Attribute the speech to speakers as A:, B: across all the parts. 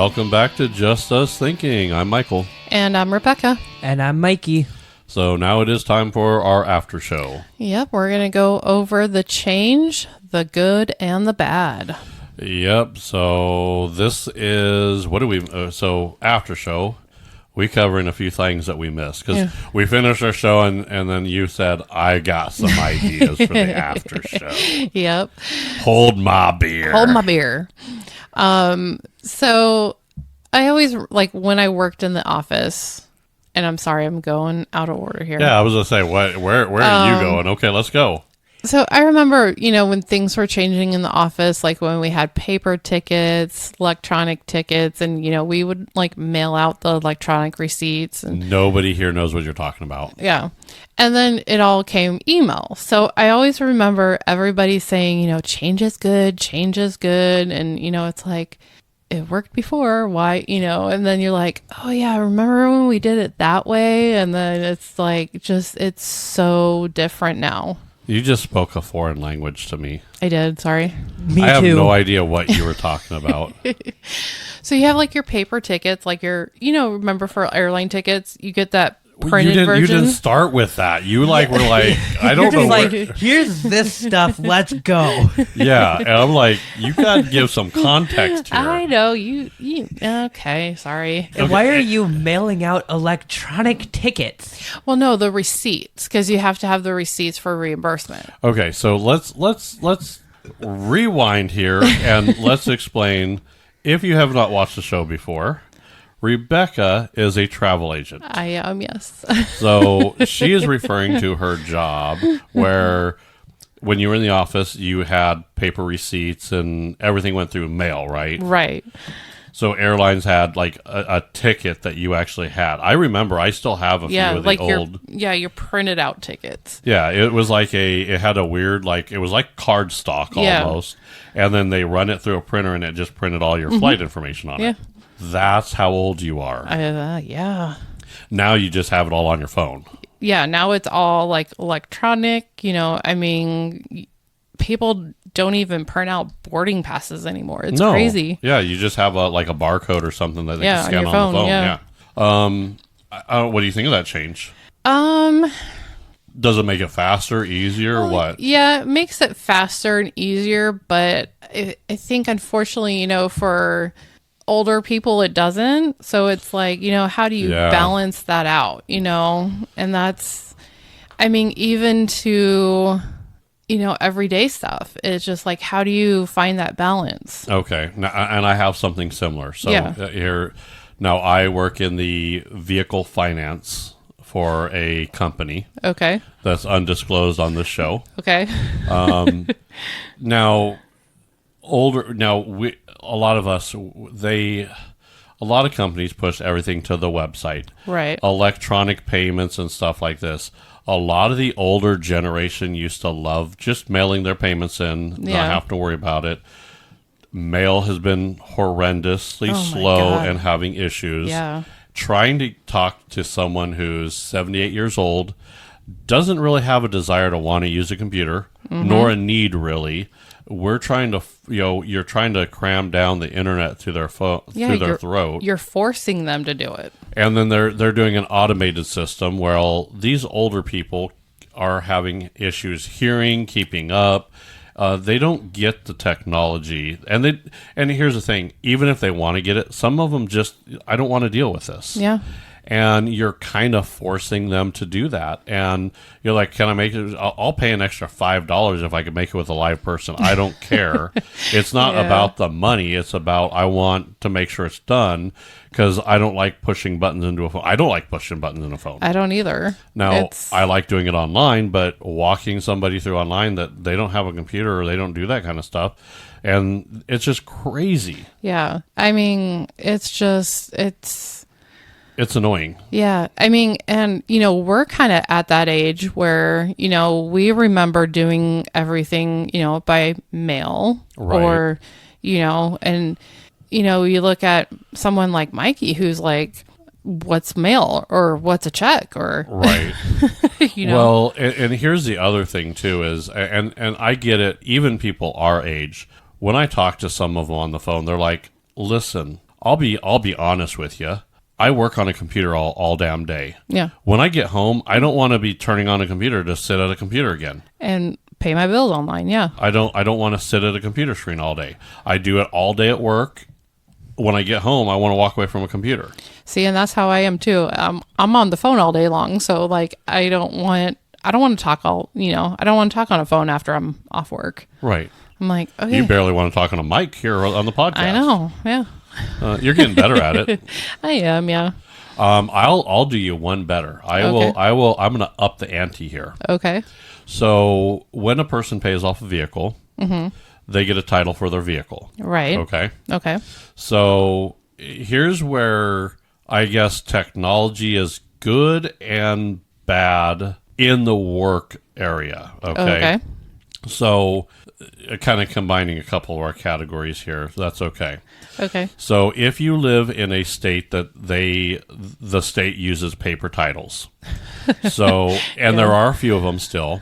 A: Welcome back to Just Us Thinking. I'm Michael.
B: And I'm Rebecca.
C: And I'm Mikey.
A: So now it is time for our after show.
B: Yep, we're going to go over the change, the good, and the bad.
A: Yep, so this is, so after show, we covering a few things that we missed. Because we finished our show and then you said, I got some ideas for the after show.
B: Yep.
A: Hold my beer.
B: Hold my beer. So I always, like, when I worked in the office, and I'm sorry, I'm going out of order here.
A: Yeah, I was going to say, where are you going? Okay, let's go.
B: So I remember, when things were changing in the office, like when we had paper tickets, electronic tickets, and, we would like mail out the electronic receipts. And
A: nobody here knows what you're talking about.
B: Yeah. And then it all came email. So I always remember everybody saying, change is good, change is good. And, it's like, it worked before. Why, and then you're like, oh yeah, remember when we did it that way? And then it's like, it's so different now.
A: You just spoke a foreign language to me.
B: I did. Sorry.
C: Me too.
A: I have no idea what you were talking about.
B: So you have like your paper tickets, like your, remember for airline tickets, you get that printed version.
A: You didn't start with that. You were like, I don't know.
C: Like, here's this stuff. Let's go.
A: Yeah. And I'm like, you got to give some context here.
B: I know. You okay. Sorry.
C: And why are you mailing out electronic tickets?
B: Well, no, the receipts, because you have to have the receipts for reimbursement.
A: Okay. So let's rewind here and let's explain. If you have not watched the show before, Rebecca is a travel agent.
B: I am, yes.
A: So she is referring to her job where when you were in the office, you had paper receipts and everything went through mail, right?
B: Right.
A: So airlines had like a ticket that you actually had. I remember I still have a few of the
B: like
A: old.
B: your printed out tickets.
A: Yeah, it was like it had a weird, it was like card stock almost. And then they run it through a printer and it just printed all your flight information on it. That's how old you are.
B: Yeah.
A: Now you just have it all on your phone.
B: Yeah, now it's all like electronic. People don't even print out boarding passes anymore. It's crazy.
A: Yeah, you just have a barcode or something that they can scan on the phone. Yeah. What do you think of that change? Does it make it faster, easier, or what?
B: Yeah, it makes it faster and easier, but I think unfortunately, for older people it doesn't. So it's like, how do you balance that out, and that's, even to everyday stuff, it's just like, how do you find that balance?
A: Okay. Now, and I have something similar. So here now I work in the vehicle finance for a company.
B: Okay.
A: That's undisclosed on this show.
B: Okay.
A: Now a lot of companies push everything to the website.
B: Right.
A: Electronic payments and stuff like this. A lot of the older generation used to love just mailing their payments in, not have to worry about it. Mail has been horrendously slow and having issues.
B: Yeah.
A: Trying to talk to someone who's 78 years old, doesn't really have a desire to want to use a computer, nor a need really. We're trying to, you're trying to cram down the internet through their through their throat.
B: You're forcing them to do it.
A: And then they're doing an automated system where these older people are having issues hearing, keeping up. They don't get the technology, and here's the thing: even if they want to get it, some of them just, I don't want to deal with this.
B: Yeah.
A: And you're kind of forcing them to do that. And you're like, can I make it? I'll pay an extra $5 if I can make it with a live person. I don't care. It's not about the money. It's about, I want to make sure it's done, because I don't like pushing buttons into a phone. I don't like pushing buttons in a phone.
B: I don't either.
A: Now, I like doing it online, but walking somebody through online that they don't have a computer or they don't do that kind of stuff. And it's just crazy.
B: Yeah.
A: It's annoying.
B: Yeah. And, we're kind of at that age where, we remember doing everything, by mail.
A: Right.
B: Or, and, you look at someone like Mikey who's like, what's mail or what's a check or.
A: Right. Well, and here's the other thing too is, and I get it, even people our age, when I talk to some of them on the phone, they're like, listen, I'll be honest with you. I work on a computer all damn day.
B: Yeah.
A: When I get home, I don't want to be turning on a computer to sit at a computer again.
B: And pay my bills online. Yeah.
A: I don't want to sit at a computer screen all day. I do it all day at work. When I get home, I want to walk away from a computer.
B: See, and that's how I am too. I'm on the phone all day long, so like I don't want to talk I don't want to talk on a phone after I'm off work.
A: Right.
B: I'm like, okay.
A: You barely want to talk on a mic here on the podcast.
B: I know. Yeah.
A: You're getting better at it.
B: I am. Yeah.
A: I'll do you one better. I'm going to up the ante here.
B: Okay.
A: So when a person pays off a vehicle, they get a title for their vehicle.
B: Right.
A: Okay.
B: Okay.
A: So here's where I guess technology is good and bad in the work area. Okay. So kind of combining a couple of our categories here. That's okay.
B: Okay.
A: So if you live in a state that the state uses paper titles. So, and there are a few of them still.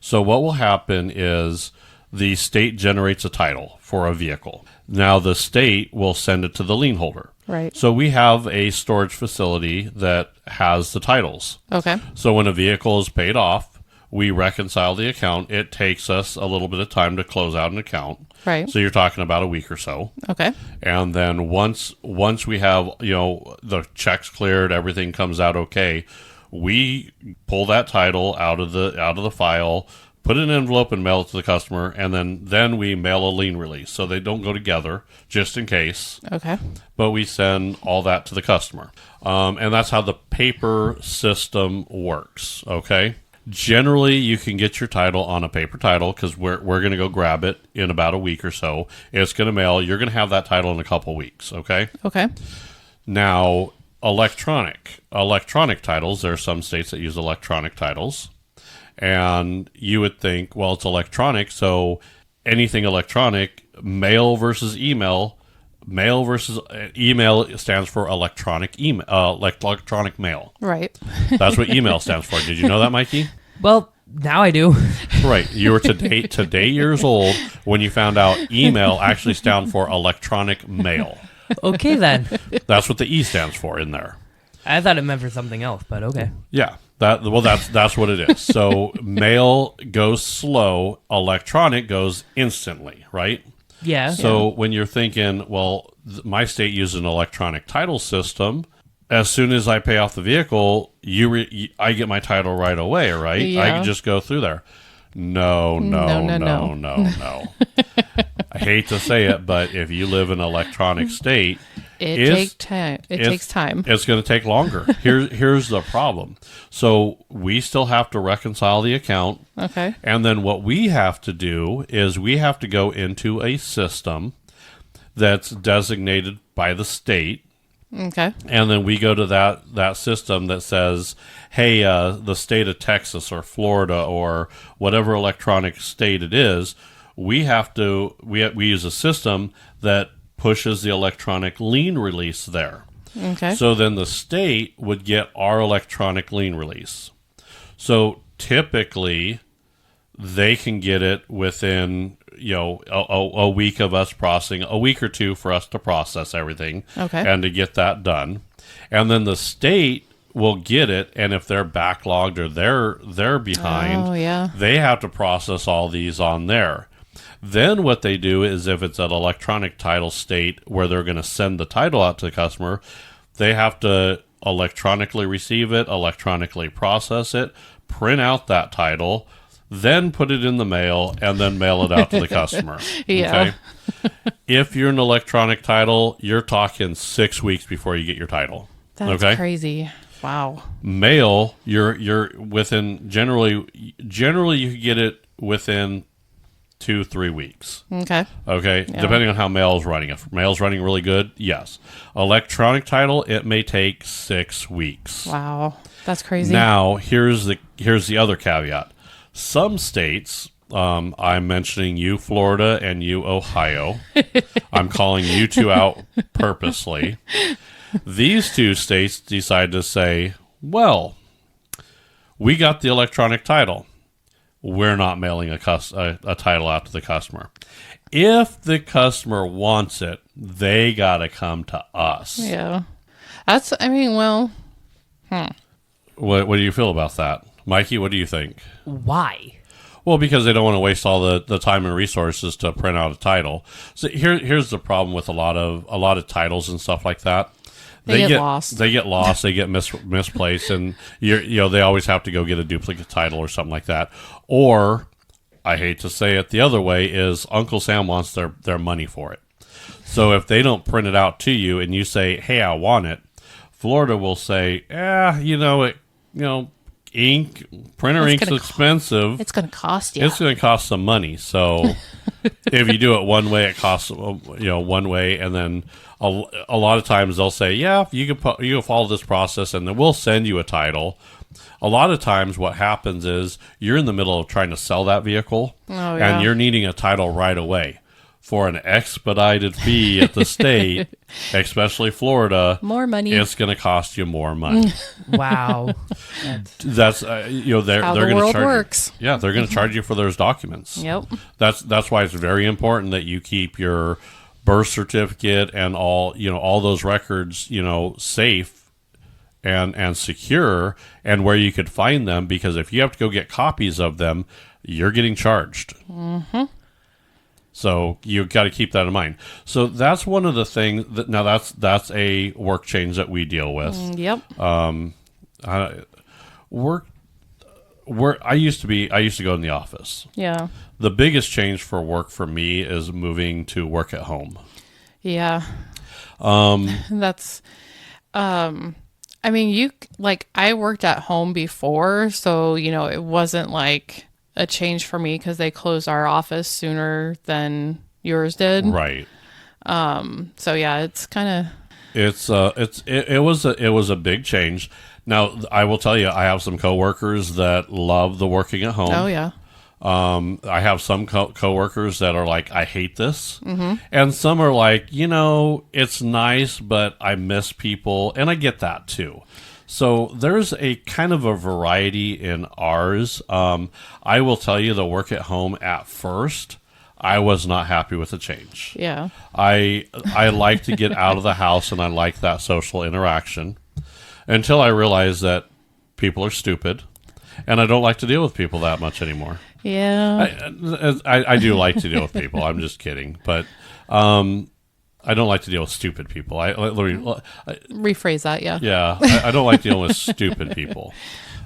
A: So what will happen is the state generates a title for a vehicle. Now the state will send it to the lien holder.
B: Right.
A: So we have a storage facility that has the titles.
B: Okay.
A: So when a vehicle is paid off, we reconcile the account. It takes us a little bit of time to close out an account.
B: Right.
A: So you're talking about a week or so.
B: Okay.
A: And then once we have, the checks cleared, everything comes out okay, we pull that title out of the file, put it in an envelope and mail it to the customer, and then we mail a lien release. So they don't go together, just in case.
B: Okay.
A: But we send all that to the customer. And that's how the paper system works, okay? Generally, you can get your title on a paper title because we're going to go grab it in about a week or so. It's going to mail. You're going to have that title in a couple weeks, okay?
B: Okay.
A: Now, electronic titles, there are some states that use electronic titles. And you would think, well, it's electronic, so anything electronic, mail versus email stands for electronic mail.
B: Right.
A: That's what email stands for. Did you know that, Mikey?
C: Well, now I do.
A: Right. You were today years old when you found out email actually stands for electronic mail.
C: Okay, then.
A: That's what the E stands for in there.
C: I thought it meant for something else, but okay.
A: Yeah. That's what it is. So mail goes slow, electronic goes instantly, right?
C: Yeah.
A: So when you're thinking, well, my state uses an electronic title system, as soon as I pay off the vehicle, I get my title right away, right?
B: Yeah.
A: I can just go through there. No. I hate to say it, but if you live in an electronic state,
B: It takes time.
A: It's going to take longer. Here's the problem. So we still have to reconcile the account.
B: Okay.
A: And then what we have to do is we have to go into a system that's designated by the state.
B: Okay.
A: And then we go to that system that says, hey, the state of Texas or Florida or whatever electronic state it is, we use a system that pushes the electronic lien release there.
B: Okay.
A: So then the state would get our electronic lien release. So typically they can get it within a week of us processing, a week or two for us to process everything.
B: Okay.
A: And to get that done. And then the state will get it, and if they're backlogged or they're behind, they have to process all these on there. Then what they do is if it's an electronic title state where they're going to send the title out to the customer, they have to electronically receive it, electronically process it, print out that title, then put it in the mail, and then mail it out to the customer.
B: Yeah.
A: Okay? If you're an electronic title, you're talking 6 weeks before you get your title.
B: That's
A: okay?
B: crazy. Wow.
A: Mail, you're within generally you can get it within 2-3 weeks.
B: Okay.
A: Okay.
B: Yeah.
A: Depending on how mail's running. If mail's running really good, yes. Electronic title, it may take 6 weeks.
B: Wow. That's crazy.
A: Now, here's the other caveat. Some states, I'm mentioning you, Florida, and you, Ohio. I'm calling you two out purposely. These two states decide to say, well, we got the electronic title. we're not mailing a title out to the customer. If the customer wants it, they got to come to us.
B: Yeah. That's, I mean, well,
A: What do you feel about that? Mikey, what do you think?
C: Why?
A: Well, because they don't want to waste all the time and resources to print out a title. So here's the problem with a lot of titles and stuff like that.
B: They get lost.
A: They get lost. They get misplaced, and they always have to go get a duplicate title or something like that. Or, I hate to say it the other way, is Uncle Sam wants their money for it. So if they don't print it out to you, and you say, "Hey, I want it," Florida will say, printer ink's expensive.
B: It's going to cost you.
A: It's going to cost some money. So if you do it one way, it costs one way, and then a lot of times they'll say, "Yeah, you can follow this process, and then we'll send you a title." A lot of times, what happens is you're in the middle of trying to sell that vehicle, and you're needing a title right away. For an expedited fee at the state, especially Florida,
B: more money.
A: It's going to cost you more money.
C: Wow,
A: that's they're
B: how
A: going
B: the world
A: to charge
B: works.
A: You. Yeah, they're going to charge you for those documents.
B: Yep.
A: That's why it's very important that you keep your birth certificate and all those records safe and secure, and where you could find them, because if you have to go get copies of them, you're getting charged. Mm-hmm. So you've got to keep that in mind. So that's one of the things that's a work change that we deal with.
B: Yep.
A: I used to go in the office.
B: Yeah.
A: The biggest change for work for me is moving to work at home.
B: Yeah. That's, I mean, I worked at home before, so, it wasn't like a change for me because they closed our office sooner than yours did.
A: Right.
B: So yeah, it's kind of.
A: It was a big change. Now, I will tell you, I have some coworkers that love the working at home.
B: Oh yeah.
A: I have some coworkers that are like, I hate this. Mm-hmm. And some are like, it's nice, but I miss people. And I get that too. So there's a kind of a variety in ours. I will tell you, the work at home at first, I was not happy with the change.
B: Yeah.
A: I like to get out of the house, and I like that social interaction, until I realized that people are stupid, and I don't like to deal with people that much anymore.
B: Yeah.
A: I do like to deal with people. I'm just kidding. But I don't like to deal with stupid people.
B: Rephrase that, yeah.
A: Yeah, I don't like dealing with stupid people.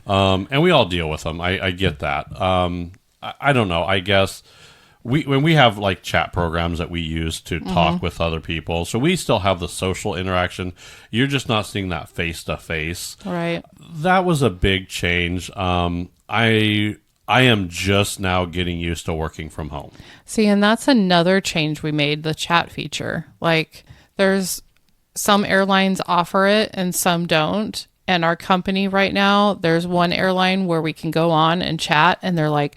A: And we all deal with them. I get that. I don't know. I guess when we have like chat programs that we use to talk with other people, so we still have the social interaction. You're just not seeing that face to face.
B: Right.
A: That was a big change. I am just now getting used to working from home.
B: See, and that's another change we made, the chat feature. Like, there's some airlines offer it and some don't. And our company right now, there's one airline where we can go on and chat, and they're like,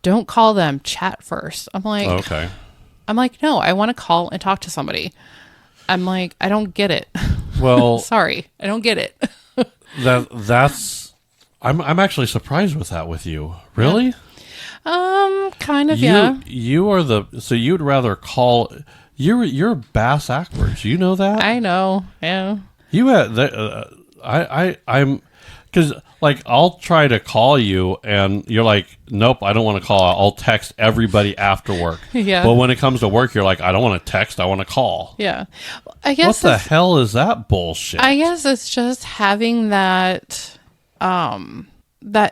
B: don't call them, chat first. I'm like,
A: okay.
B: I'm like, no, I want to call and talk to somebody. I'm like, I don't get it.
A: Well,
B: sorry, I don't get it.
A: that's I'm actually surprised with that with you. Really?
B: Kind of, yeah.
A: You are so you'd rather call. You're Bass Ackwards. You know that?
B: I know. Yeah.
A: You had I'm because like I'll try to call you and you're like, nope, I don't want to call. I'll text everybody after work.
B: Yeah.
A: But when it comes to work, you're like, I don't want to text. I want to call.
B: Yeah. I guess
A: what the hell is that bullshit?
B: I guess it's just having that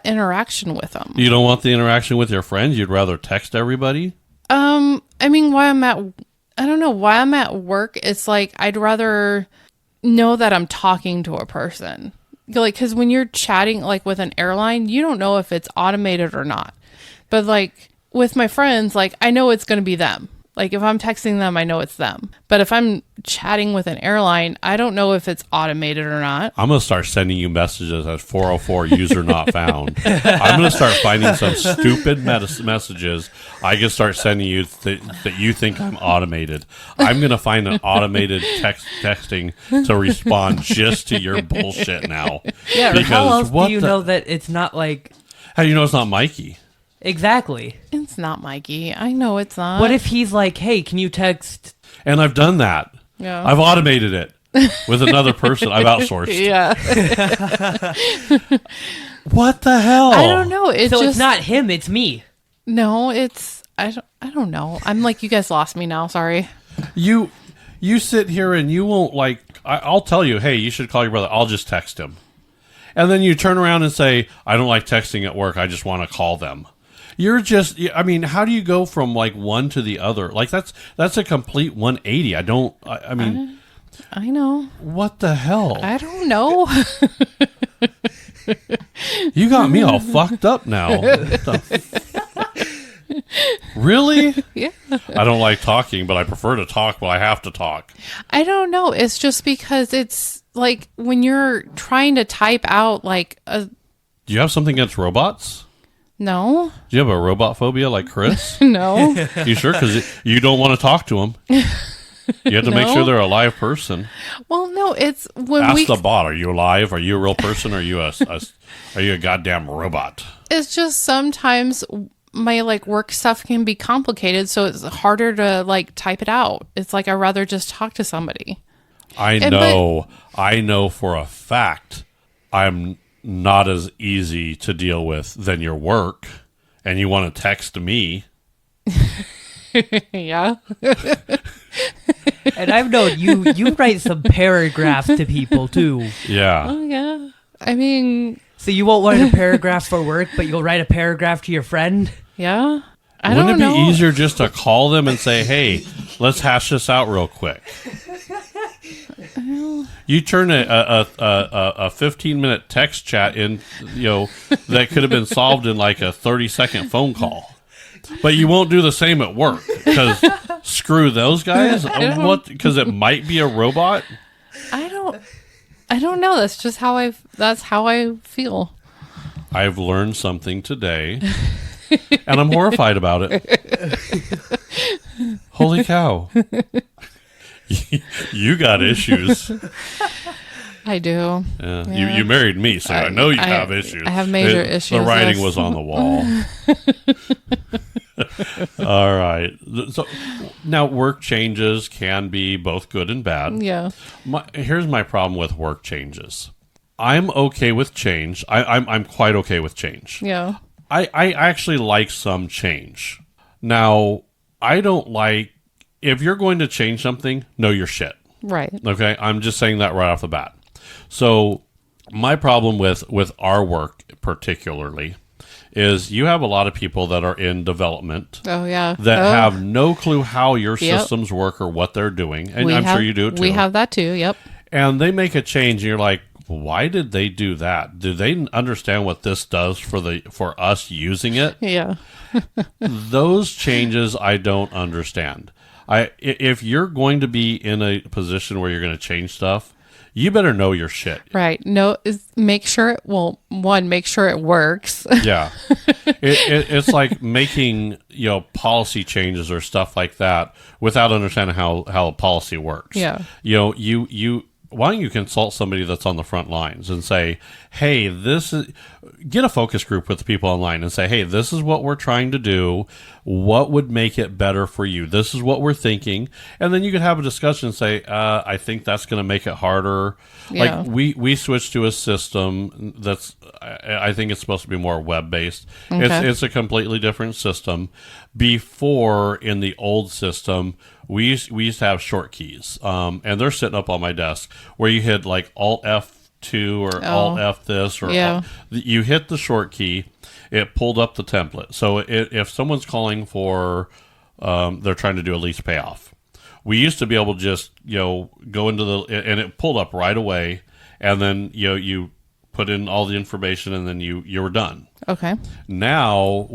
B: interaction with them.
A: You don't want the interaction with your friends? You'd rather text everybody?
B: I mean, I don't know why I'm at work. It's like, I'd rather know that I'm talking to a person. Like, because when you're chatting, like with an airline, you don't know if it's automated or not. But like with my friends, like I know it's going to be them. Like if I'm texting them, I know it's them. But if I'm chatting with an airline, I don't know if it's automated or not.
A: I'm going to start sending you messages as 404 user not found. I'm going to start finding some stupid messages I can start sending you that you think I'm automated. I'm going to find an automated texting to respond just to your bullshit now.
C: Yeah, because how else do you know that it's not like...
A: How do you know it's not Mikey?
C: Exactly.
B: It's not Mikey. I know it's not.
C: What if he's like, hey, can you text?
A: And I've done that.
B: Yeah.
A: I've automated it with another person. I've outsourced.
B: Yeah.
A: What the hell?
B: I don't know.
C: It's not him, it's me.
B: No, I don't know. I'm like, you guys lost me now. Sorry.
A: You sit here and you won't like. I'll tell you, hey, you should call your brother. I'll just text him, and then you turn around and say, I don't like texting at work. I just want to call them. You're just. I mean, how do you go from like one to the other? Like that's a complete 180. I mean,
B: I know.
A: What the hell?
B: I don't know.
A: You got me all fucked up now. Really?
B: Yeah.
A: I don't like talking, but I prefer to talk when I have to talk.
B: I don't know. It's just because it's like when you're trying to type out like a...
A: Do you have something against robots?
B: No.
A: Do you have a robot phobia like Chris?
B: No.
A: You sure? Because you don't want to talk to them. You have to make sure they're a live person.
B: Well, no, it's when
A: Ask the bot, are you alive? Are you a real person? Or are you a goddamn robot?
B: It's just sometimes my like work stuff can be complicated, so it's harder to like type it out. It's like I'd rather just talk to somebody.
A: I know for a fact I'm not as easy to deal with than your work, and you want to text me.
B: Yeah.
C: And I've known you write some paragraphs to people too.
A: Yeah.
B: Oh, yeah. I mean...
C: So you won't write a paragraph for work, but you'll write a paragraph to your friend?
B: Yeah.
A: Wouldn't it be easier just to call them and say, hey, let's hash this out real quick? You turn a 15-minute text chat in, that could have been solved in like a 30-second phone call. But you won't do the same at work because screw those guys. What? Because it might be a robot.
B: I don't know. That's just how I feel.
A: I've learned something today, and I'm horrified about it. Holy cow! You got issues.
B: I do.
A: Yeah. You married me, so I know you have issues.
B: I have major issues.
A: The writing was on the wall. All right. So now work changes can be both good and bad.
B: Yeah.
A: Here's my problem with work changes. I'm okay with change. I'm quite okay with change.
B: Yeah.
A: I actually like some change. Now, I don't like, if you're going to change something, know your shit.
B: Right.
A: Okay? I'm just saying that right off the bat. So my problem with our work particularly is you have a lot of people that are in development.
B: Oh, yeah.
A: That have no clue how your systems work or what they're doing. And I'm sure you do too.
B: We have that too, yep.
A: And they make a change and you're like, why did they do that? Do they understand what this does for us using it?
B: Yeah.
A: Those changes I don't understand. If you're going to be in a position where you're going to change stuff, you better know your shit.
B: Right. No, make sure it works.
A: Yeah. It's like making, policy changes or stuff like that without understanding how a policy works.
B: Yeah.
A: Why don't you consult somebody that's on the front lines and say, hey, get a focus group with the people online and say, hey, this is what we're trying to do. What would make it better for you? This is what we're thinking. And then you could have a discussion and say, I think that's going to make it harder.
B: Yeah.
A: Like we switched to a system that's, I think it's supposed to be more web-based.
B: Okay.
A: It's a completely different system. Before, in the old system, we used to have short keys, and they're sitting up on my desk where you hit like Alt F2 or Alt F this or you hit the short key, it pulled up the template. So if someone's calling for, they're trying to do a lease payoff, we used to be able to just go into and it pulled up right away, and then you put in all the information and then you were done.
B: Okay.
A: Now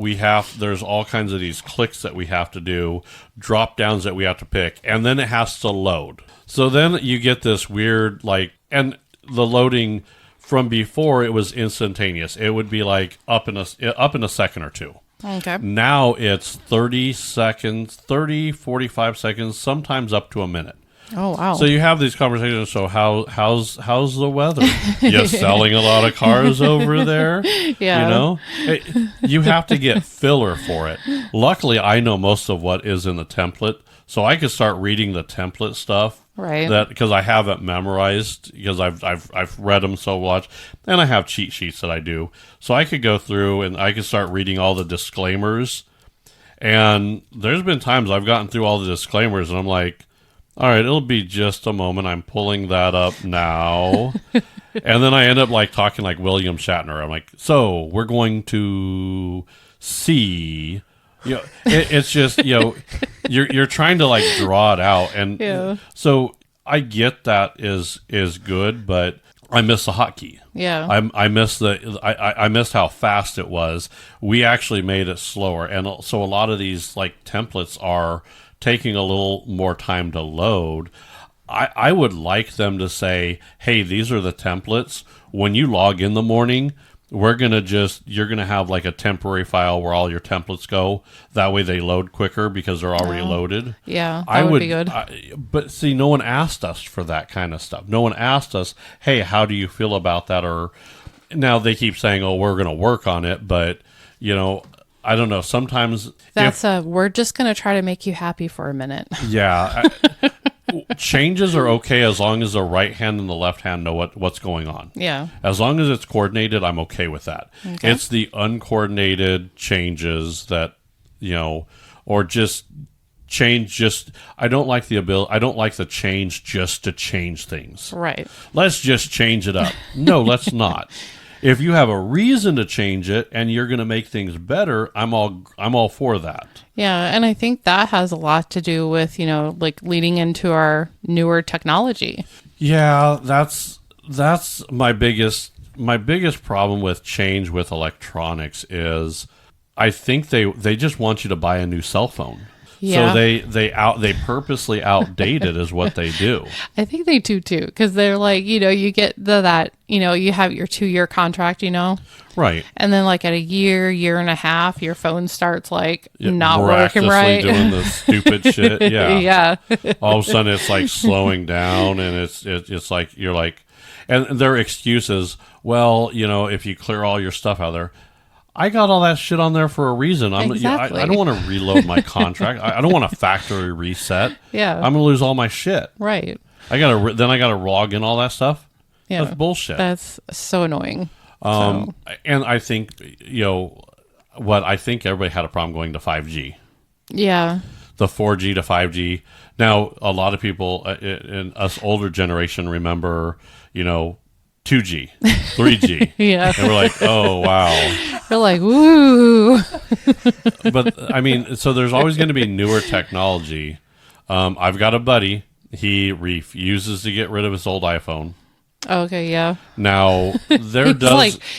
A: there's all kinds of these clicks that we have to do, drop downs that we have to pick, and then it has to load. So then you get this weird, and the loading from before, it was instantaneous. It would be like up in a second or two.
B: Okay.
A: Now it's 30 seconds, 30, 45 seconds, sometimes up to a minute.
B: Oh wow!
A: So you have these conversations. So how's the weather? You selling a lot of cars over there?
B: Yeah.
A: You know, you have to get filler for it. Luckily, I know most of what is in the template, so I could start reading the template stuff.
B: Right.
A: That because I have it memorized because I've read them so much, and I have cheat sheets that I do. So I could go through and I could start reading all the disclaimers. And there's been times I've gotten through all the disclaimers, and I'm like, all right, it'll be just a moment. I'm pulling that up now. And then I end up like talking like William Shatner. I'm like, so we're going to see, it's just, you're trying to like draw it out. And so I get that is good, but I miss the hotkey.
B: Yeah.
A: I missed I missed how fast it was. We actually made it slower. And so a lot of these like templates are taking a little more time to load. I would like them to say, hey, these are the templates. When you log in the morning, you're going to have like a temporary file where all your templates go. That way they load quicker because they're already loaded.
B: Yeah, that would be good.
A: But see, no one asked us for that kind of stuff. No one asked us, hey, how do you feel about that? Or now they keep saying, oh, we're going to work on it. But, I don't know. Sometimes
B: we're just going to try to make you happy for a minute.
A: Yeah. Changes are okay as long as the right hand and the left hand know what's going on.
B: Yeah.
A: As long as it's coordinated, I'm okay with that. Okay. It's the uncoordinated changes that, or just change I don't like the change just to change things.
B: Right.
A: Let's just change it up. No, let's not. If you have a reason to change it and you're going to make things better, I'm all for that.
B: Yeah, and I think that has a lot to do with, like leading into our newer technology.
A: Yeah, that's my biggest problem with change with electronics is I think they just want you to buy a new cell phone.
B: Yeah.
A: So they purposely outdate it is what they do.
B: I think they do too, because they're like, you get you have your 2-year contract,
A: Right.
B: And then like at a year and a half, your phone starts like not working right.
A: Doing the stupid shit. Yeah.
B: Yeah.
A: All of a sudden it's like slowing down and it's like you're like, and their excuse is, well, if you clear all your stuff out of there. I got all that shit on there for a reason.
B: Exactly.
A: I don't want to reload my contract. I don't want a factory reset.
B: Yeah.
A: I'm gonna lose all my shit.
B: Right.
A: I gotta log in all that stuff.
B: Yeah.
A: That's bullshit.
B: That's so annoying.
A: And I think I think everybody had a problem going to 5G.
B: Yeah.
A: The 4G to 5G. Now a lot of people in us older generation remember 2G, 3G.
B: Yeah.
A: And we're like, oh, wow.
B: We're like, woo.
A: But, I mean, so there's always going to be newer technology. I've got a buddy. He refuses to get rid of his old iPhone.
B: Okay, yeah.
A: Now,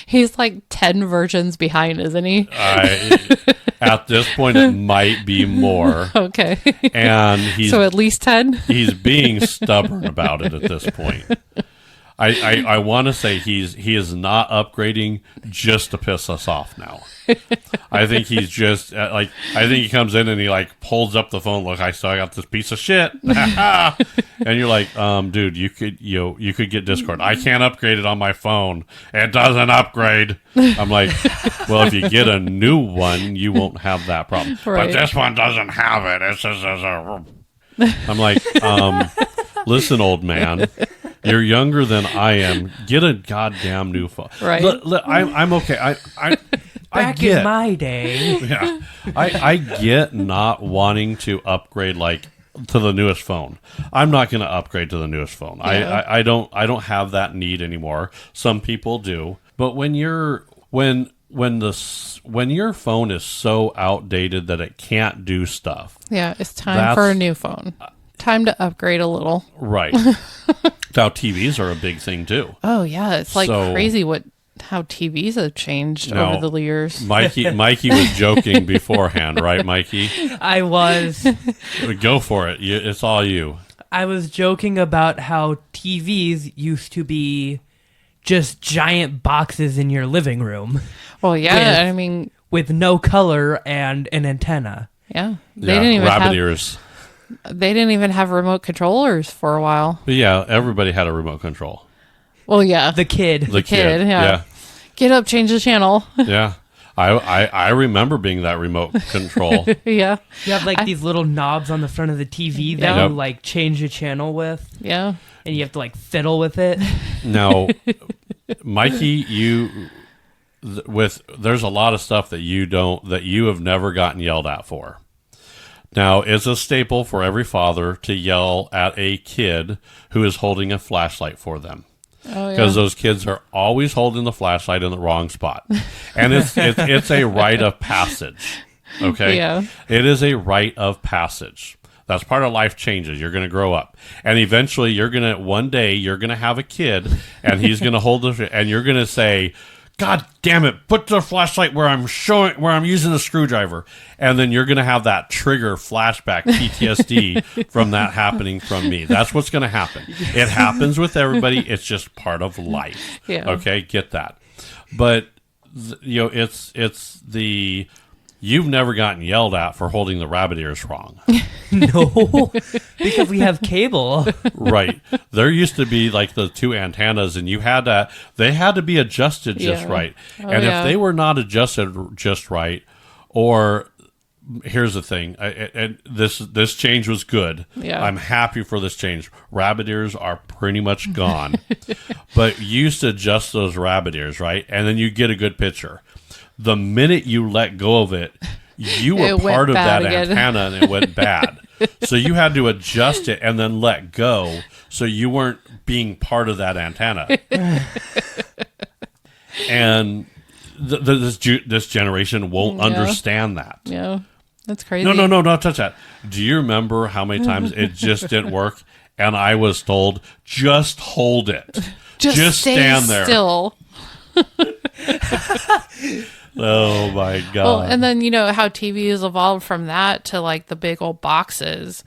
B: he's like 10 versions behind, isn't he?
A: At this point, it might be more.
B: Okay.
A: And
B: so at least 10?
A: He's being stubborn about it at this point. I want to say he is not upgrading just to piss us off now. I think he's just I think he comes in and he like pulls up the phone. Look, I got this piece of shit, and you're like, dude, you could get Discord. I can't upgrade it on my phone. It doesn't upgrade. I'm like, well, if you get a new one, you won't have that problem. Right. But this one doesn't have it. It's just I'm like, listen, old man. You're younger than I am. Get a goddamn new phone.
B: Right.
A: I'm okay.
C: Back in my day.
A: Yeah. I get not wanting to upgrade to the newest phone. I'm not going to upgrade to the newest phone. Yeah. I don't have that need anymore. Some people do. But when your phone is so outdated that it can't do stuff.
B: Yeah, it's time for a new phone. Time to upgrade a little.
A: Right. Now TVs are a big thing too.
B: Oh yeah, it's like crazy how TVs have changed over the years.
A: Mikey was joking beforehand, right, Mikey?
C: I was.
A: Go for it. It's all you.
C: I was joking about how TVs used to be just giant boxes in your living room.
B: Well, yeah,
C: with no color and an antenna.
B: Yeah, they didn't even
A: rabbit
B: have
A: ears.
B: They didn't even have remote controllers for a while.
A: But yeah, everybody had a remote control.
B: Well, yeah.
C: The kid.
A: The kid, yeah.
B: Get up, change the channel.
A: Yeah. I remember being that remote control.
B: Yeah.
C: You have like these little knobs on the front of the TV that
B: Yep.
C: you like change the channel with.
B: Yeah.
C: And you have to like fiddle with it.
A: Now, Mikey, there's a lot of stuff that you have never gotten yelled at for. Now, it's a staple for every father to yell at a kid who is holding a flashlight for them.
B: Oh, yeah.
A: Because those kids are always holding the flashlight in the wrong spot. And it's a rite of passage. Okay?
B: Yeah.
A: It is a rite of passage. That's part of life changes. You're going to grow up. And eventually one day you're going to have a kid and he's going to hold it and you're going to say, God damn it, put the flashlight where I'm using the screwdriver. And then you're going to have that trigger flashback PTSD from that happening from me. That's what's going to happen. It happens with everybody. It's just part of life.
B: Yeah.
A: Okay, get that. But you've never gotten yelled at for holding the rabbit ears wrong.
C: No, because we have cable.
A: Right. There used to be like the two antennas and they had to be adjusted just right.
B: Oh,
A: and
B: yeah.
A: if they were not adjusted just right, or here's the thing, and this change was good.
B: Yeah.
A: I'm happy for this change. Rabbit ears are pretty much gone. But you used to adjust those rabbit ears, right? And then you get a good picture. The minute you let go of it, you were part of that antenna and it went bad. So you had to adjust it and then let go so you weren't being part of that antenna. And this generation won't understand that.
B: Yeah. That's crazy.
A: No, don't touch that. Do you remember how many times it just didn't work? And I was told, just hold it. Just stand there.
B: Still.
A: Oh my God.
B: Well, and then how TVs evolved from that to like the big old boxes.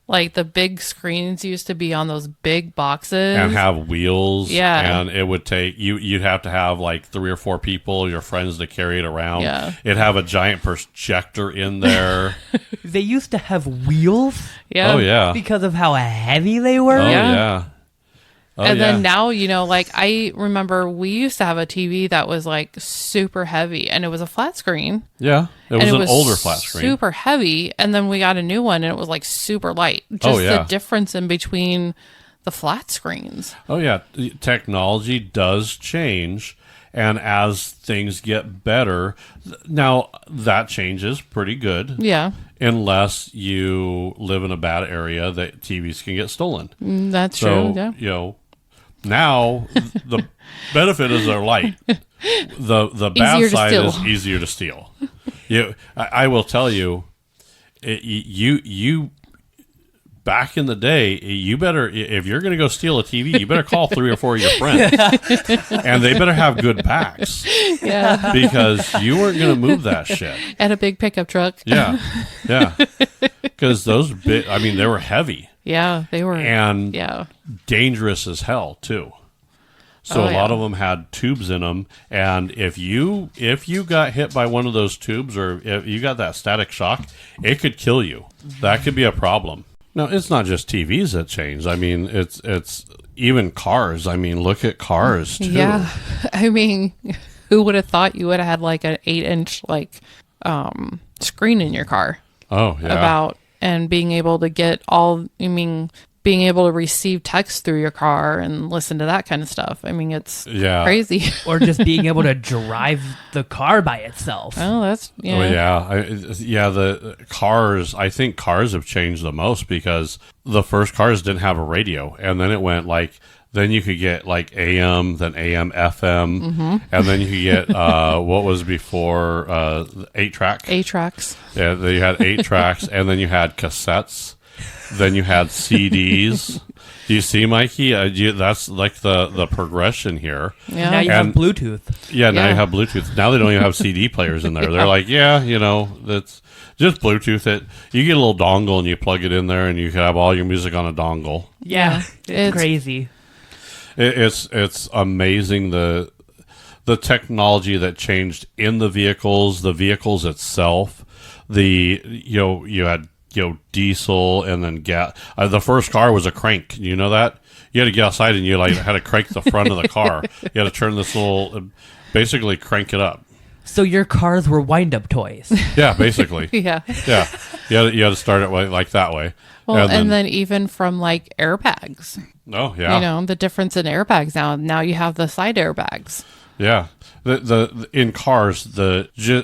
B: Like the big screens used to be on those big boxes.
A: And have wheels.
B: Yeah.
A: And it would take you'd have to have like 3 or 4 people, your friends, to carry it around.
B: Yeah.
A: It'd have a giant projector in there.
C: They used to have wheels
B: Yeah.
A: Oh yeah.
C: because of how heavy they were.
A: Oh
B: Yeah.
A: yeah. Oh,
B: and then
A: yeah.
B: now, like I remember we used to have a TV that was like super heavy and it was a flat screen.
A: Yeah. It was
B: And
A: an older flat screen.
B: Super heavy. And then we got a new one and it was like super light. Just
A: yeah.
B: the difference in between the flat screens.
A: Oh yeah. Technology does change. And as things get better, now that changes pretty good.
B: Yeah.
A: Unless you live in a bad area that TVs can get stolen.
B: That's
A: So,
B: true. Yeah.
A: Now the benefit is they're light. The bad
B: Easier to
A: side
B: steal.
A: is easier to steal. I will tell you, you back in the day, you better, if you're going to go steal a TV, you better call 3 or 4 of your friends, and they better have good backs.
B: Yeah.
A: Because you weren't going to move that shit.
B: And a big pickup truck.
A: Yeah, because those they were heavy.
B: Yeah, they were.
A: And
B: yeah.
A: dangerous as hell too. So a lot of them had tubes in them, and if you got hit by one of those tubes, or if you got that static shock, it could kill you. That could be a problem. Now, it's not just TVs that changed. I mean, it's even cars. I mean, look at cars too.
B: Yeah. I mean, who would have thought you would have had like an 8-inch screen in your car?
A: Oh yeah.
B: And being able to get being able to receive text through your car and listen to that kind of stuff. I mean, it's crazy.
C: Or just being able to drive the car by itself.
B: Oh, that's yeah.
A: Oh yeah. The cars. I think cars have changed the most because the first cars didn't have a radio, and then it went like. Then you could get like AM, then AM, FM, and then you could get what was before 8-track.
B: 8-tracks.
A: Yeah, then you had 8 tracks, and then you had cassettes. Then you had CDs. Do you see, Mikey? That's like the progression here.
B: Yeah.
C: Now you have Bluetooth.
A: Yeah, now you have Bluetooth. Now they don't even have CD players in there. They're like, that's just Bluetooth it. You get a little dongle and you plug it in there, and you can have all your music on a dongle.
C: Yeah, it's crazy.
A: It's amazing the technology that changed in the vehicles itself. You had diesel and then gas. The first car was a crank. You know that? You had to get outside and you had to crank the front of the car. You had to turn this little, basically crank it up.
C: So your cars were wind-up toys.
A: Yeah, basically.
B: Yeah.
A: Yeah. You had to start it like that way.
B: Well, and then even from like airbags.
A: Oh, yeah.
B: The difference in airbags now. Now you have the side airbags.
A: Yeah. The in cars,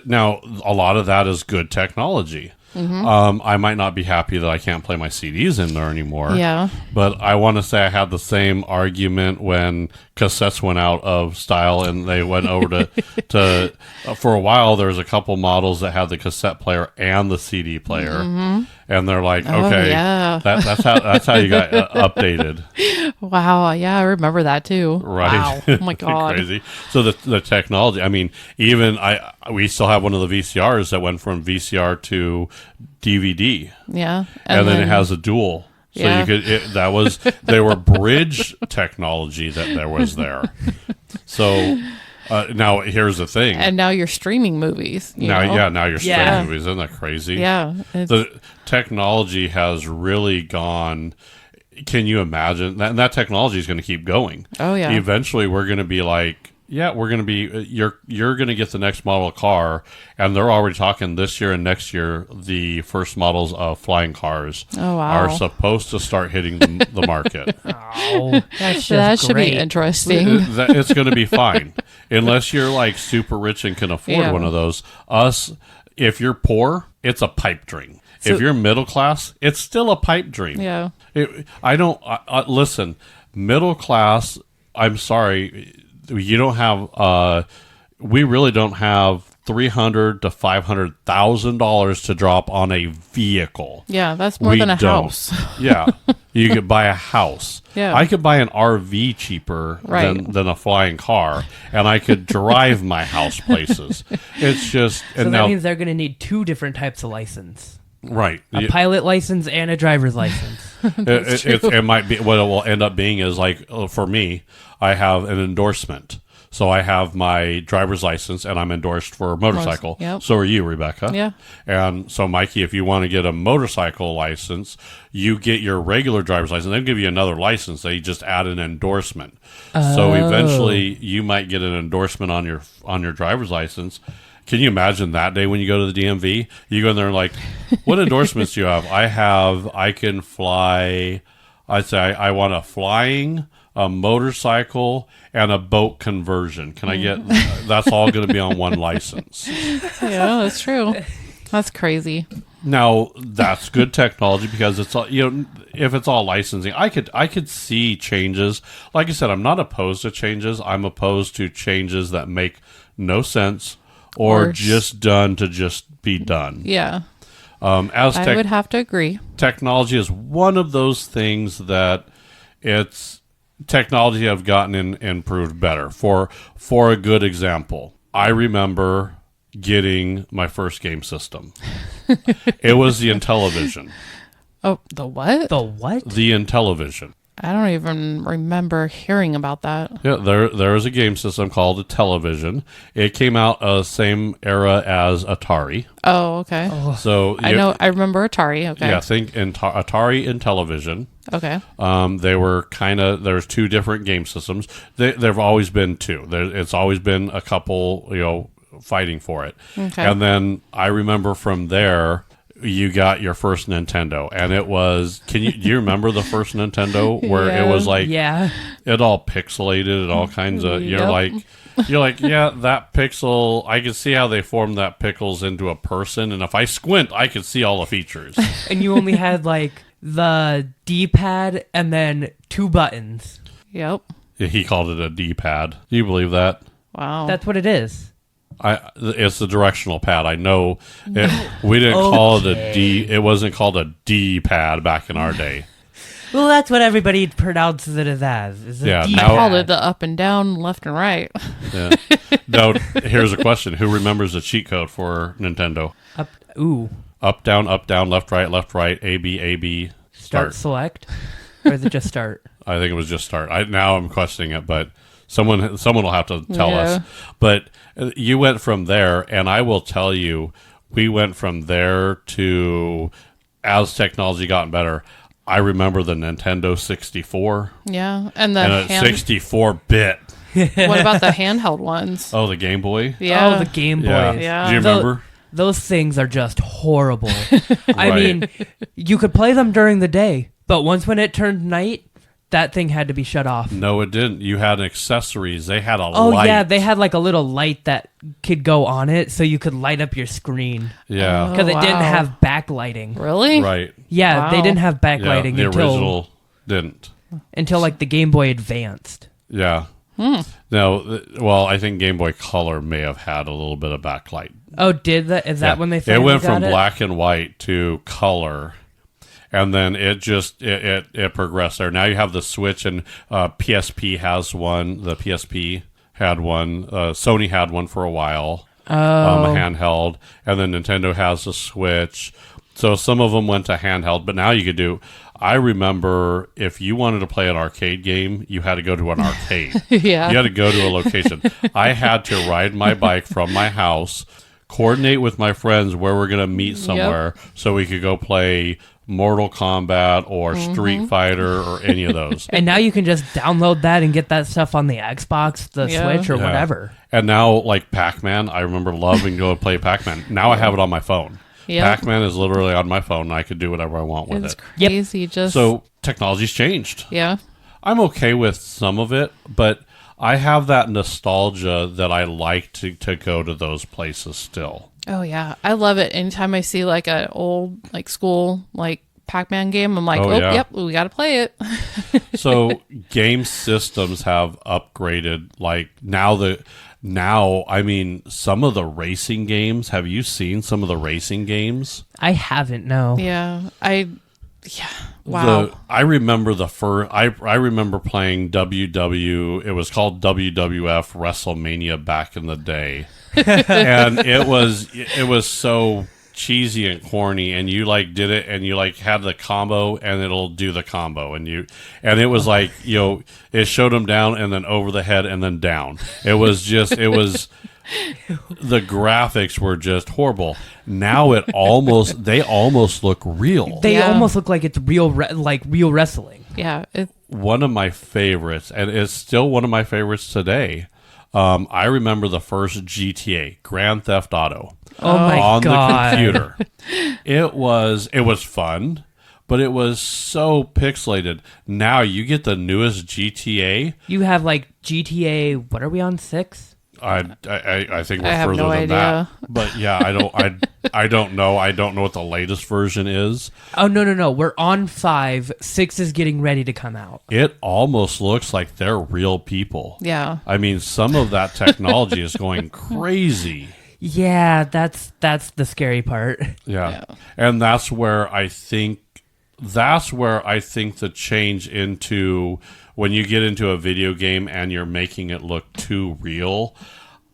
A: now a lot of that is good technology. I might not be happy that I can't play my CDs in there anymore.
B: Yeah.
A: But I want to say I had the same argument when cassettes went out of style and they went over to for a while there was a couple models that had the cassette player and the CD player. And they're like, okay,
B: yeah.
A: that's how you got updated.
B: Wow. Yeah, I remember that too.
A: Right.
B: Wow. Oh my God.
A: Crazy. So the technology, I mean, even we still have one of the VCRs that went from VCR to DVD.
B: Yeah.
A: And then it has a dual. So
B: Yeah.
A: you could, they were bridge technology that there was there. So now here's the thing.
B: And now you're streaming movies.
A: Now you're streaming
B: Yeah.
A: movies. Isn't that crazy?
B: Yeah.
A: The technology has really gone. Can you imagine that? And that technology is going to keep going.
B: Oh, yeah.
A: Eventually, we're going to be like, yeah, we're going to be. You're going to get the next model car, and they're already talking this year and next year. The first models of flying cars are supposed to start hitting the market.
C: Oh, that's just
B: that should
C: great.
B: be interesting.
A: It's going to be fine, unless you're like super rich and can afford one of those. If you're poor, it's a pipe dream. If you're middle class, it's still a pipe dream.
B: Yeah.
A: Listen, middle class, I'm sorry, you don't have, we really don't have $300,000 to $500,000 to drop on a vehicle.
B: Yeah, that's more than a house.
A: Yeah. You could buy a house.
B: Yeah.
A: I could buy an RV cheaper than a flying car, and I could drive my house places. It's just...
C: So that means they're going to need two different types of license.
A: Right.
C: A pilot license and a driver's license.
A: It might be... What it will end up being is, like, for me, I have an endorsement. So I have my driver's license, and I'm endorsed for a motorcycle.
B: Yep.
A: So are you, Rebecca.
B: Yeah.
A: And so, Mikey, if you want to get a motorcycle license, you get your regular driver's license. They'll give you another license. They just add an endorsement. So eventually, you might get an endorsement on your driver's license. Can you imagine that day when you go to the DMV? You go in there and like, what endorsements do you have? I can fly. I'd say I want a flying, a motorcycle, and a boat conversion. Can I get, that's all going to be on one license.
B: Yeah, that's true. That's crazy.
A: Now, that's good technology because it's all, if it's all licensing, I could see changes. Like I said, I'm not opposed to changes. I'm opposed to changes that make no sense or just done to just be done.
B: Yeah.
A: I
B: would have to agree.
A: Technology is one of those things that technology have gotten improved better. For a good example, I remember getting my first game system. It was the Intellivision.
B: Oh, the what?
C: The what?
A: The Intellivision.
B: I don't even remember hearing about that.
A: Yeah, there is a game system called a Television. It came out same era as Atari.
B: Oh, okay.
A: So
B: I remember Atari. Okay.
A: Yeah, think Atari and Television.
B: Okay.
A: They were there's two different game systems. There've always been two. It's always been a couple, fighting for it.
B: Okay.
A: And then I remember from there, you got your first Nintendo, and it was. Do you remember the first Nintendo where it was like, it all pixelated and all kinds of. You're like, yeah, that pixel. I could see how they formed that pixels into a person, and if I squint, I could see all the features.
C: And you only had like the D-pad and then two buttons.
B: Yep.
A: He called it a D-pad. Do you believe that?
B: Wow.
C: That's what it is.
A: It's the directional pad. I know we didn't call it a D. It wasn't called a D pad back in our day.
C: Well, that's what everybody pronounces it as. Is a
B: I called it the up and down, left and right.
A: Yeah. Now, here's a question: who remembers the cheat code for Nintendo? Up, down, left, right, A, B, start.
C: Select, or is it just start?
A: I think it was just start. Now I'm questioning it, but someone will have to tell us. But you went from there, and I will tell you, we went from there to as technology gotten better, I remember the Nintendo 64.
B: Yeah, and
A: a 64-bit.
B: What about the handheld ones?
A: Oh, the Game Boy?
B: Yeah.
C: Oh, the Game Boys.
B: Yeah.
A: Do you remember?
C: Those things are just horrible. I
A: Right.
C: mean, you could play them during the day, but when it turned night, that thing had to be shut off.
A: No, it didn't. You had accessories. They had a
C: Oh,
A: light.
C: yeah, they had like a little light that could go on it so you could light up your screen.
A: Yeah.
C: Because it didn't
B: wow.
C: have backlighting.
B: Really?
A: Right.
C: Yeah,
B: Wow.
C: they didn't have
A: Yeah,
C: backlighting
A: the original didn't.
C: until like the Game Boy Advanced.
A: Yeah. No, well, I think Game Boy Color may have had a little bit of backlight.
C: Oh, did that? Is that
A: Yeah.
C: when they
A: It
C: finally
A: went
C: got
A: from
C: it?
A: black and white to color, and then it just it progressed there. Now you have the Switch, and PSP has one. The PSP had one. Sony had one for a while, a handheld, and then Nintendo has the Switch. So some of them went to handheld, but now you could do. I remember if you wanted to play an arcade game, you had to go to an arcade.
B: Yeah.
A: You had to go to a location. I had to ride my bike from my house, coordinate with my friends where we're going to meet somewhere so we could go play Mortal Kombat or Street Fighter or any of those.
C: And now you can just download that and get that stuff on the Xbox, the
B: Yeah.
C: Switch, or
A: Yeah.
C: whatever.
A: And now, like Pac-Man, I remember loving to go play Pac-Man. Now I have it on my phone.
B: Yep.
A: Pac-Man is literally on my phone, and I could do whatever I want with
B: It's
A: it.
B: crazy. Just
A: So technology's changed.
B: yeah.
A: I'm okay with some of it, but I have that nostalgia that I like to go to those places still.
B: Oh yeah, I love it. Anytime I see like an old like school like Pac-Man game, I'm like,
A: Oh, yeah.
B: yep, we got to play it.
A: So game systems have upgraded. Like I mean, some of the racing games. Have you seen some of the racing games?
C: I haven't, no.
B: Yeah, wow.
A: I remember the first. I remember playing WW. It was called WWF WrestleMania back in the day, and it was so cheesy and corny. And you like did it, and you like had the combo, and it'll do the combo, and it was like it showed them down and then over the head and then down. It was the graphics were just horrible. Now they almost look real.
C: They
B: Yeah.
C: almost look like it's real wrestling.
B: Yeah,
A: One of my favorites, and it's still one of my favorites today. I remember the first GTA, Grand Theft Auto,
C: Oh my
A: on
C: God.
A: the computer. It was fun, but it was so pixelated. Now you get the newest GTA.
C: You have like GTA, what are we on, 6?
A: I think we're
B: I have
A: further
B: no
A: than
B: idea.
A: that. But yeah, I don't know. I don't know what the latest version is.
C: Oh, no. We're on 5. 6 is getting ready to come out.
A: It almost looks like they're real people.
B: yeah.
A: I mean, some of that technology is going crazy.
C: Yeah, that's the scary part.
A: Yeah. And that's where I think the change into when you get into a video game and you're making it look too real,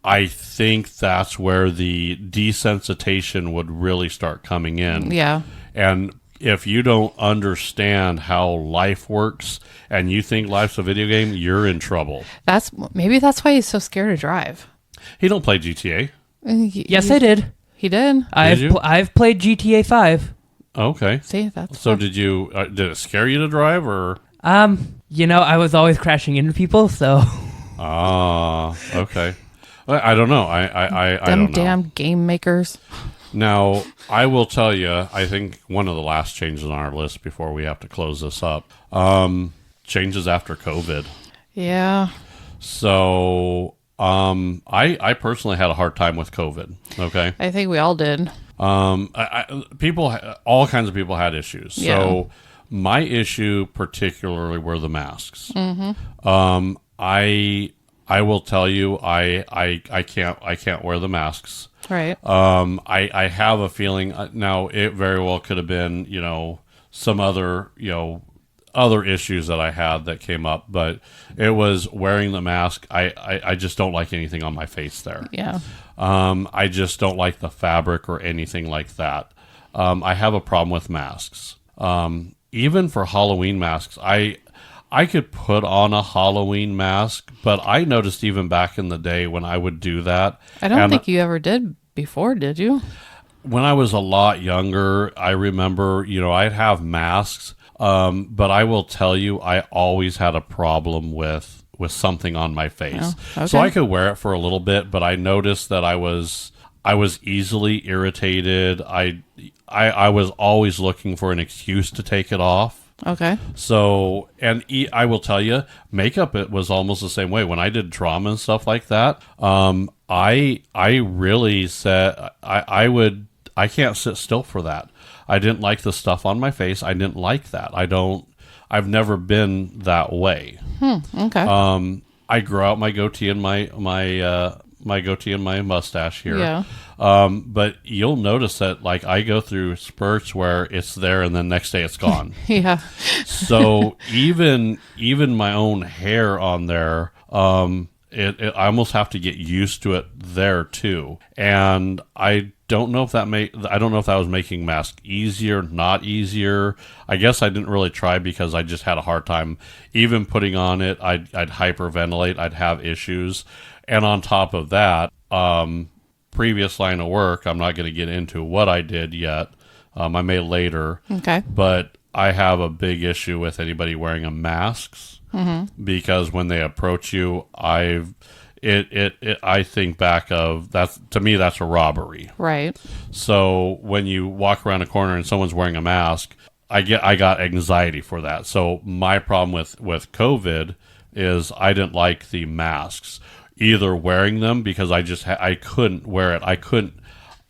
A: I think that's where the desensitization would really start coming in.
B: Yeah.
A: And if you don't understand how life works and you think life's a video game, you're in trouble.
B: Maybe that's why he's so scared to drive.
A: He don't play GTA.
C: Yes, I did.
B: He did.
C: I've played GTA 5.
A: Okay.
B: See, that's
A: So
B: fun.
A: did it scare you to drive or?
C: I was always crashing into people, so
A: Okay. I don't know. I
B: Them
A: don't know.
B: damn game makers.
A: Now, I will tell you, I think one of the last changes on our list before we have to close this up, changes after COVID.
B: Yeah.
A: So, I personally had a hard time with COVID. Okay.
B: I think we all did.
A: All kinds of people had issues.
B: Yeah.
A: So my issue particularly were the masks. I will tell you, I can't wear the masks.
B: Right.
A: I have a feeling now it very well could have been, some other, other issues that I had that came up, but it was wearing the mask. I just don't like anything on my face there.
B: Yeah.
A: I just don't like the fabric or anything like that. I have a problem with masks. Even for Halloween masks, I could put on a Halloween mask, but I noticed even back in the day when I would do that.
B: I don't think you ever did before, did you?
A: when I was a lot younger, I remember, I'd have masks, but I will tell you, I always had a problem with something on my face.
B: Oh, okay.
A: So I could wear it for a little bit, but I noticed that I was easily irritated. I was always looking for an excuse to take it off.
B: Okay.
A: So, and I will tell you, makeup, it was almost the same way. When I did drama and stuff like that, I really said I can't sit still for that. I didn't like the stuff on my face. I didn't like that. I've never been that way.
B: Okay.
A: I grow out my goatee and my goatee and my mustache here.
B: Yeah.
A: But you'll notice that, like, I go through spurts where it's there and then next day it's gone.
B: Yeah.
A: So even my own hair on there, I almost have to get used to it there too. And I don't know if that was making mask easier, not easier. I guess I didn't really try because I just had a hard time even putting on it. I'd hyperventilate. I'd have issues. And on top of that, previous line of work, I'm not going to get into what I did yet. I may later. Okay. But I have a big issue with anybody wearing a masks because when they approach you, I think back of that's, to me, that's a robbery.
B: Right.
A: So when you walk around a corner and someone's wearing a mask, I got anxiety for that. So my problem with COVID is I didn't like the masks, either wearing them because I couldn't wear it.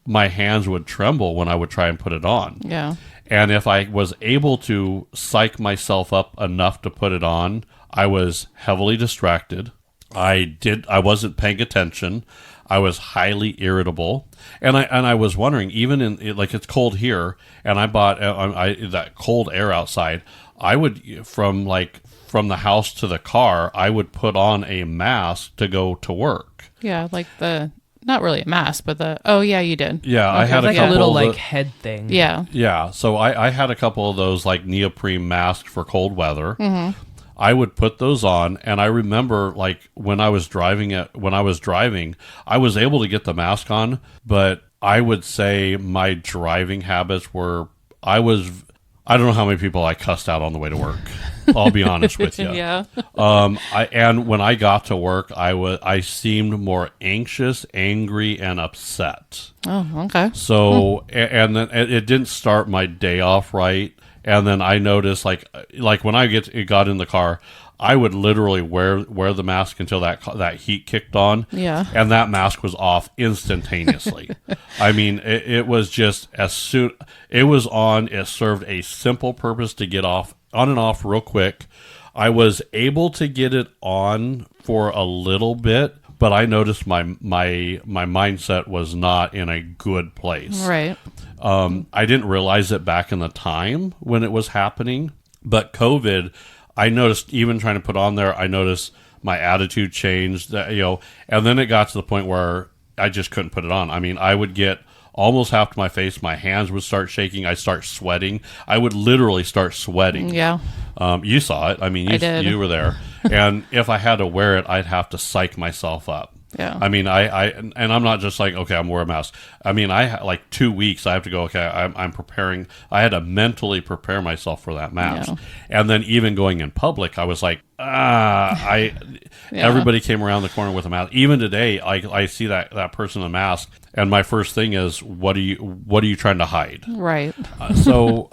A: My hands would tremble when I would try and put it on.
B: Yeah.
A: And if I was able to psych myself up enough to put it on, I was heavily distracted. I wasn't paying attention. I was highly irritable. And I was wondering, even like it's cold here, and I bought that cold air outside. I would, from the house to the car, I would put on a mask to go to work.
B: Yeah, like not really a mask, but yeah, you did.
A: Yeah, okay. I had
C: like a little head thing.
B: Yeah.
A: Yeah, so I had a couple of those like neoprene masks for cold weather. Mm-hmm. I would put those on, and I remember like when I was driving, I was able to get the mask on, but I would say my driving habits were, I don't know how many people I cussed out on the way to work. I'll be honest with you.
B: Yeah.
A: And when I got to work, I seemed more anxious, angry, and upset.
B: Oh, okay.
A: So, and then it didn't start my day off right. And then I noticed, like when I got in the car, I would literally wear the mask until that heat kicked on.
B: Yeah.
A: And that mask was off instantaneously. I mean, it was just as soon it was on, it served a simple purpose to get on and off real quick. I was able to get it on for a little bit, but I noticed my mindset was not in a good place.
B: Right.
A: I didn't realize it back in the time when it was happening, but COVID, I noticed, even trying to put on there, I noticed my attitude changed, and then it got to the point where I just couldn't put it on. I mean, I would get almost half to my face, my hands would start shaking, I'd start sweating. I would literally start sweating.
B: Yeah.
A: You saw it. I mean, you were there. And if I had to wear it, I'd have to psych myself up.
B: Yeah.
A: I mean, and I'm not just like, okay, I'm wearing a mask. I mean, like 2 weeks, I have to go, okay, I'm preparing. I had to mentally prepare myself for that mask. Yeah. And then even going in public, I was like, everybody came around the corner with a mask. Even today, I see that person in a mask, and my first thing is, what are you trying to hide?
B: Right.
A: So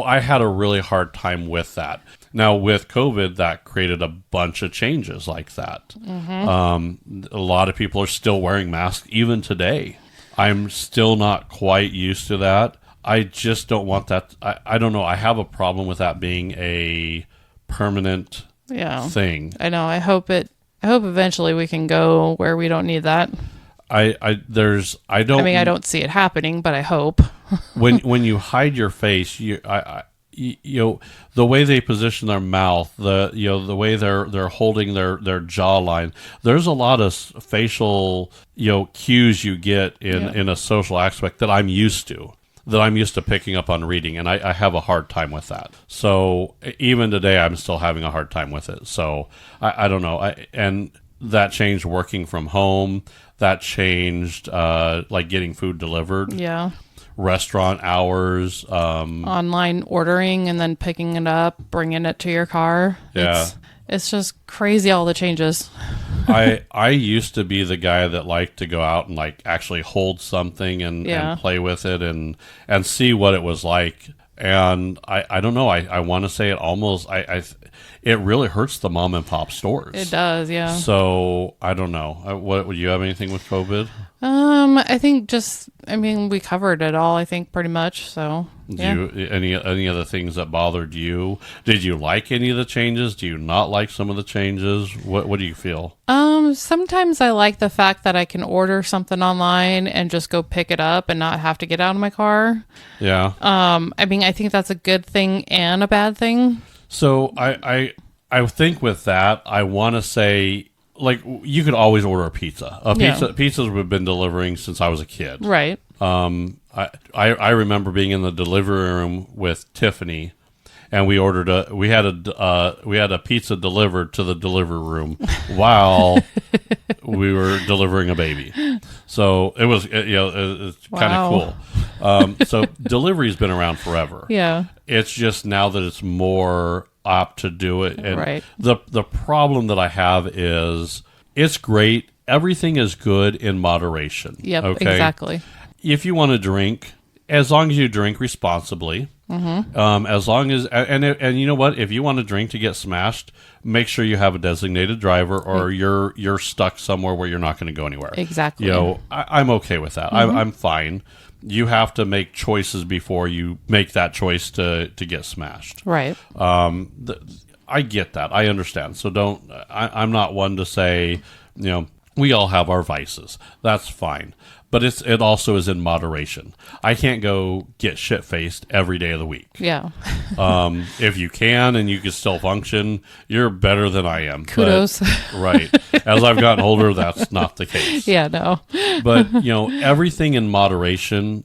A: I had a really hard time with that. Now, with COVID, that created a bunch of changes like that. Mm-hmm. A lot of people are still wearing masks even today. I'm still not quite used to that. I just don't want that. I don't know. I have a problem with that being a permanent thing.
B: I know. I hope eventually we can go where we don't need that.
A: I
B: don't see it happening, but I hope.
A: when you hide your face, the way they position their mouth, the way they're holding their jawline, there's a lot of facial cues you get in a social aspect that I'm used to picking up on reading, and I have a hard time with that. So even today, I'm still having a hard time with it. So I don't know. And that changed working from home. That changed like getting food delivered.
B: Yeah.
A: Restaurant hours.
B: Online ordering and then picking it up, bringing it to your car.
A: Yeah.
B: It's just crazy, all the changes.
A: I used to be the guy that liked to go out and like actually hold something and play with it and see what it was like. And I don't know. I want to say it almost. It really hurts the mom and pop stores.
B: It does, yeah.
A: So I don't know. What would you have anything with COVID?
B: I think we covered it all. I think pretty much. So yeah.
A: Any other things that bothered you? Did you like any of the changes? Do you not like some of the changes? What do you feel?
B: Sometimes I like the fact that I can order something online and just go pick it up and not have to get out of my car.
A: Yeah.
B: I think that's a good thing and a bad thing.
A: So I think with that, I want to say, like, you could always order a pizza. Pizzas we've been delivering since I was a kid.
B: Right.
A: I remember being in the delivery room with Tiffany, and we had a pizza delivered to the delivery room while we were delivering a baby. So it was it's kind of cool. So delivery's been around forever.
B: Yeah.
A: It's just now that it's more apt to do it. And
B: right.
A: The problem that I have is it's great. Everything is good in moderation.
B: Yep,
A: okay?
B: Exactly.
A: If you want to drink, as long as you drink responsibly, as long as and you know what, if you want to drink to get smashed, make sure you have a designated driver, or you're stuck somewhere where you're not going to go anywhere.
B: Exactly.
A: I'm okay with that. I'm fine. You have to make choices before you make that choice to get smashed.
B: Right.
A: I get that. I understand. So I'm not one to say, we all have our vices. That's fine. But it also is in moderation. I can't go get shit-faced every day of the week.
B: Yeah.
A: If you can and you can still function, you're better than I am.
B: Kudos.
A: But, right. As I've gotten older, that's not the case.
B: Yeah, no.
A: But, everything in moderation,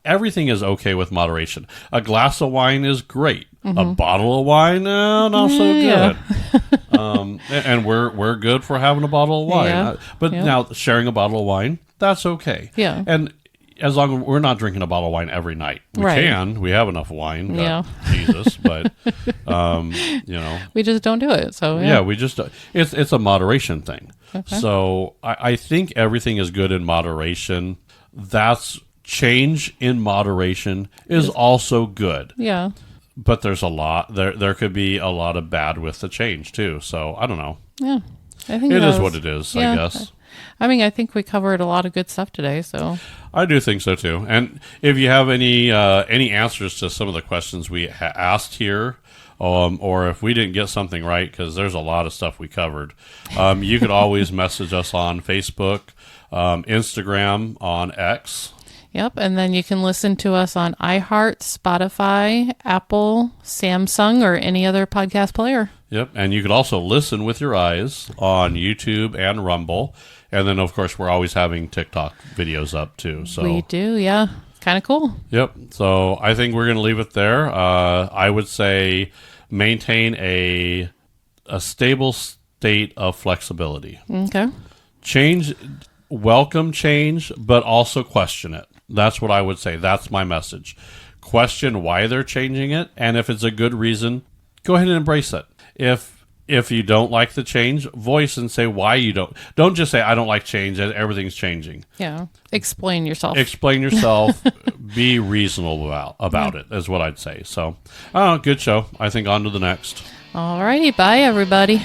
A: everything is okay with moderation. A glass of wine is great. A bottle of wine, not so good. And we're good for having a bottle of wine.
B: Yeah.
A: But now sharing a bottle of wine, that's okay.
B: Yeah.
A: And as long as we're not drinking a bottle of wine every night. We can. We have enough wine.
B: Yeah.
A: Jesus. But,
B: we just don't do it. So,
A: yeah, we just, it's a moderation thing. Okay. So I think everything is good in moderation. That's change in moderation is also good.
B: Yeah.
A: But there's a lot. There could be a lot of bad with the change too. So I don't know.
B: Yeah, I think
A: it is what it is. I guess.
B: I think we covered a lot of good stuff today. So
A: I do think so too. And if you have any answers to some of the questions we asked here, or if we didn't get something right, because there's a lot of stuff we covered, you could always message us on Facebook, Instagram, on X.
B: Yep, and then you can listen to us on iHeart, Spotify, Apple, Samsung, or any other podcast player.
A: Yep, and you could also listen with your eyes on YouTube and Rumble. And then, of course, we're always having TikTok videos up, too. So
B: we do, yeah. Kind of cool.
A: Yep, so I think we're going to leave it there. I would say maintain a stable state of flexibility.
B: Okay.
A: Welcome change, but also question it. That's what I would say. That's my message. Question why they're changing it, and if it's a good reason, go ahead and embrace it. If you don't like the change, voice and say why you don't. Don't just say, I don't like change, everything's changing.
B: Yeah. Explain yourself.
A: Be reasonable about it, is what I'd say. So, good show. I think on to the next.
B: All righty. Bye, everybody.